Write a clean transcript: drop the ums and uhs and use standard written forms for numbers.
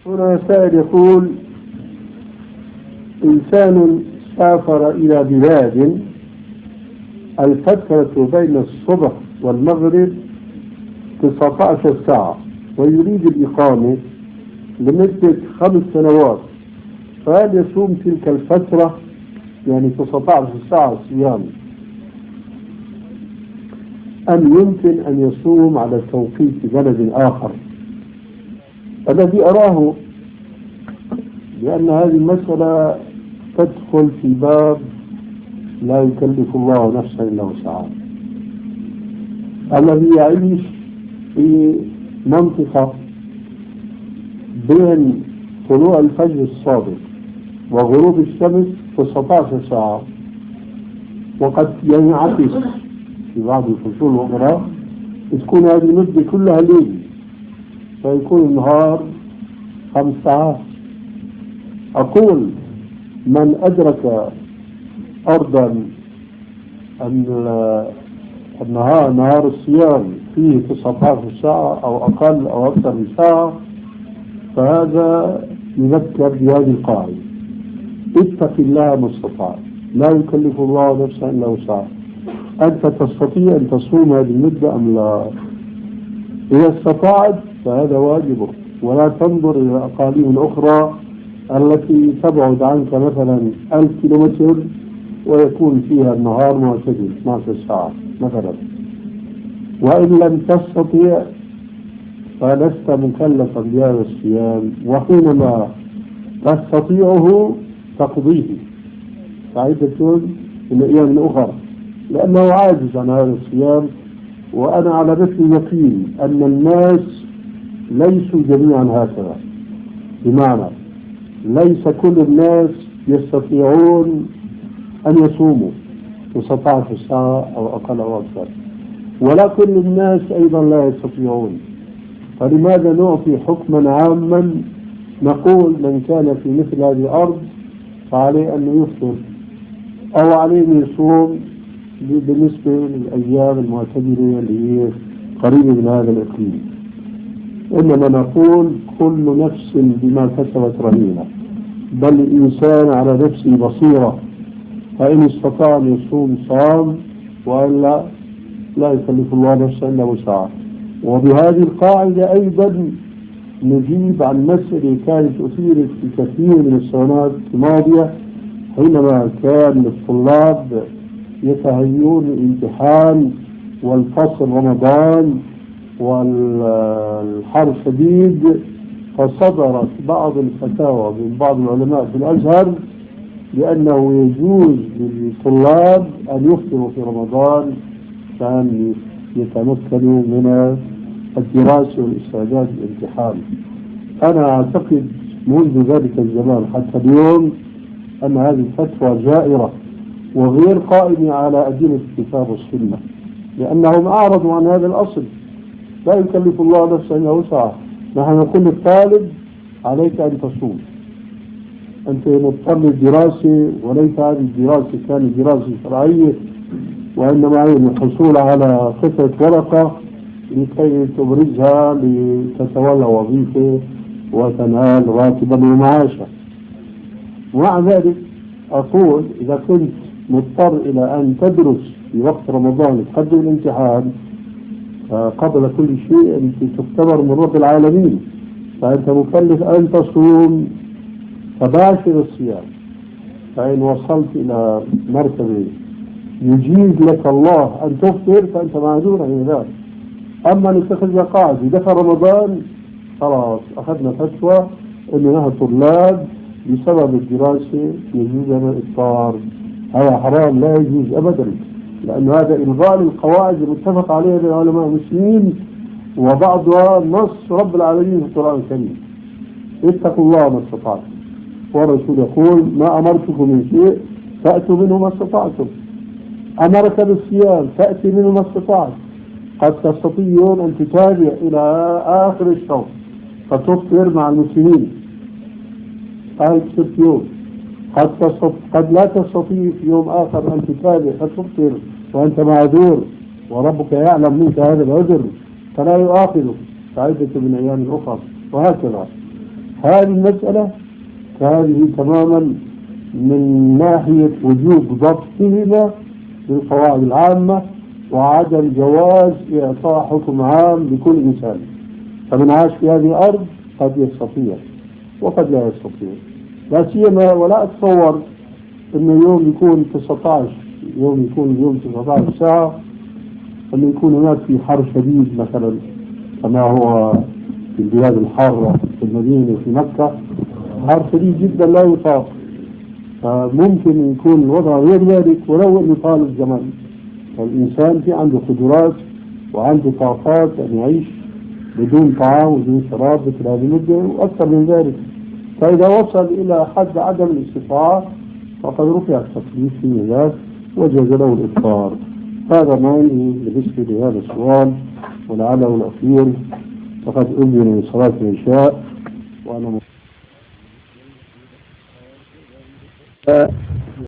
هنا سائل يقول: إنسان سافر إلى بلاد الفترة بين الصبح والمغرب 19 ساعة ويريد الإقامة لمدة 5 سنوات، فهل يصوم تلك الفترة يعني 19 ساعة صيام أم يمكن أن يصوم على توقيت بلد آخر؟ الذي أراه لأن هذه المسألة تدخل في باب لا يكلف الله نفسا إلا وسعها. الذي يعيش في منطقة بين طلوع الفجر الصادق وغروب الشمس 19 ساعة، وقد ينعكس في بعض الفصول الأخرى تكون هذه المدة كلها ليل، فيكون النهار 5 ساعات. أقول: من أدرك أرضا النهار نهار الصيام فيه 19 ساعة أو أقل أو أكثر من ساعة، فهذا يذكر بهذه القاعدة: اتق الله ما استطعت، لا يكلف الله نفسا إلا وسعها. أنت تستطيع أن تصوم هذه المدة أم لا؟ إذا استطعت فهذا واجبك، ولا تنظر إلى أقاليم أخرى التي تبعد عنك مثلا 1000 كيلومتر ويكون فيها النهار معتدل 12 ساعة مثلا. وإن لم تستطيع فلست مكلفا بهذا الصيام، وحينما تستطيعه تقضيه فعدة من أيام أخرى، لأنه عاجز عن هذا الصيام. وأنا على مثل يقين أن الناس ليسوا جميعا هكذا، بمعنى ليس كل الناس يستطيعون أن يصوموا 19 ساعة أو أقل أو أكثر، ولا كل الناس أيضا لا يستطيعون. فلماذا نعطي حكما عاما نقول من كان في مثل هذه الأرض فعليه أن يفطر أو عليه أن يصوم بالنسبة للأيام المعتبرة اللي هي قريبة من هذا الإقليم؟ إنما نقول كل نفس بما كسبت رهينة، بل الإنسان على نفسه بصيرة، فإن استطاع أن يصوم صام، وإلا لا يكلف الله نفسا إلا وسعها. وبهذه القاعدة أيضا نجيب عن مسألة كانت أثيرت في كثير من السنوات الماضية، حينما كان الطلاب يتهيئون الامتحان والفصل رمضان والحر شديد، فصدرت بعض الفتاوى من بعض العلماء في الأزهر لأنه يجوز للطلاب أن يفطروا في رمضان كان يتمكنوا من الدراسة والاستعداد للامتحان. أنا أعتقد منذ ذلك الزمان حتى اليوم أن هذه الفتوى جائرة وغير قائمة على أدلة الكتاب والسنة، لأنهم أعرضوا عن هذا الأصل: لا يكلف الله نفسا إلا وسعها. نحن نقول للطالب: عليك أن تصوم، أنت مضطر للدراسة، وليس هذه الدراسة كانت دراسة شرعية، وإنما هي الحصول على قطعة ورقة لكي تبرزها لتتولى وظيفة وتنال راتبا ومعاشا. ومع ذلك أقول: إذا كنت مضطر إلى أن تدرس في وقت رمضان تقدم الامتحان، قبل كل شيء أنت تختبر من رب العالمين، فأنت مكلف أن تصوم فباشر الصيام. فإن وصلت إلى مرتبة يجيز لك الله أن تفطر فأنت معذور عن ذلك. أما نتخذ قاعدة دخل رمضان خلاص أخذنا فتوى أننا طلاب بسبب الدراسة يجوز لنا الإفطار، هذا حرام لا يجوز أبدا، لأن هذا إلغاء للقواعد المتفق عليها بين علماء المسلمين، وبعضها نص رب العالمين في القرآن الكريم: اتقوا الله ما استطعتم. والرسول يقول: ما أمرتكم من شيء فأتوا منه ما استطعتم. أمرك بالصيام فأتي منه ما استطعت. قد تستطيعون أن تتابع إلى آخر الشهر فتفطر مع المسلمين هاي 6 يوم، قد لا تستطيع في يوم آخر أن تتابع فتفطر وأنت معذور، وربك يعلم منك هذا العذر فلا يؤاخذك كعدة من أيام أخرى، وهكذا. هذه المسألة هذه تماما من ناحية وجوب ضبطهما بالقواعد العامة وعدم جواز إعطاء حكم عام لكل إنسان. فمن عاش في هذه الأرض قد يستطيع وقد لا يستطيع، لا سيما ولا أتصور أنه يوم يكون 19 يوم يكون اليوم 19 ساعة أن يكون هناك في حر شديد مثلا كما هو في البلاد الحارة في المدينة في مكة، حر شديد جدا لا يطاق. فممكن يكون الوضع غير ذلك ولو أنه طال الزمن. فالإنسان في عنده قدرات وعنده طاقات أن يعيش بدون طعام وبدون شراب مثل هذه المدة وأكثر من ذلك. فإذا وصل إلى حد عدم الاستطاعة فقد رفع التكليف في ذلك وجاز له الإفطار. هذا ما عندي بالنسبة لهذا السؤال، ولعله الأخير. فقد أذن من صلاة العشاء وأنا